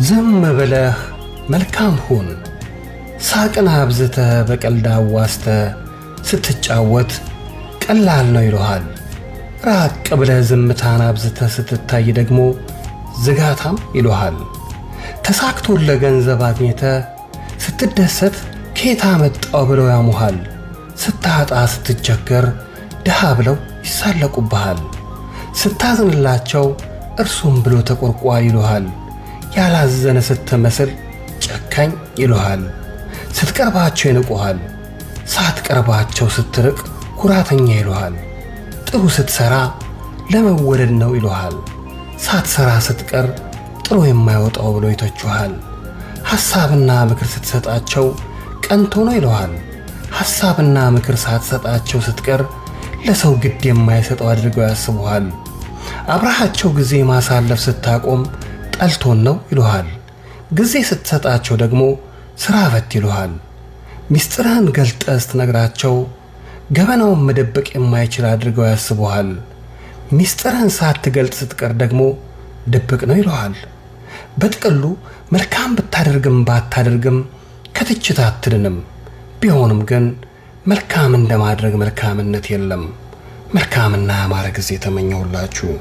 ዝም ብለህ መልካም ሁን። ሳቅን አብዝተህ በቀልድ አዋዝተህ ስትጫወት ቀላል ነው ይሉሃል። ራቅ ብለህ ዝምታን አብዝተህ ስትታይ ደግሞ ዝጋታም ይሉሃል። ተሳክቶልህ ገንዘብ አግኝተህ ስትደሰት ከየት አመጣው ብለው ያሙሃል። ስታጣ ስትቸገር ድሃ ብለው ይሳለቁብሃል። ስታዝንላቸው እርሱም ብሎ ተቆርቋሪ ይሉሃል። ያላዘነ ስትመስል ጨካኝ ይሉሃል። ስትቀርባቸው ይንቁሃል። ሳትቀርባቸው ስትርቅ ኩራተኛ ይሉሃል። ጥሩ ስትሰራ ለመወደድ ነው ይሉሃል። ሳትሰራ ስትቀር ጥሩ የማይወጣው ብሎ ይተቹሃል። ሐሳብና ምክር ስትሰጣቸው ቀንቶ ነው ይሉሃል። ሐሳብና ምክር ሳትሰጣቸው ስትቀር ለሰው ግድ የማይሰጠው አድርገው ያስቡሃል። አብረሃቸው ጊዜ ማሳለፍ ስታቆም ጠልቶን ነው ይሉሃል። ጊዜ ስትሰጣቸው ደግሞ ሥራ ፈት ይሉሃል። ሚስጥርህን ገልጠህ ስትነግራቸው ገበናውን መደበቅ የማይችል አድርገው ያስቡሃል። ሚስጥርህን ሳትገልጥ ስትቀር ደግሞ ድብቅ ነው ይሉሃል። በጥቅሉ መልካም ብታደርግም ባታደርግም ከትችት አትድንም። ቢሆንም ግን መልካም እንደማድረግ መልካምነት የለም። መልካምና ያማረ ጊዜ ተመኘሁላችሁ።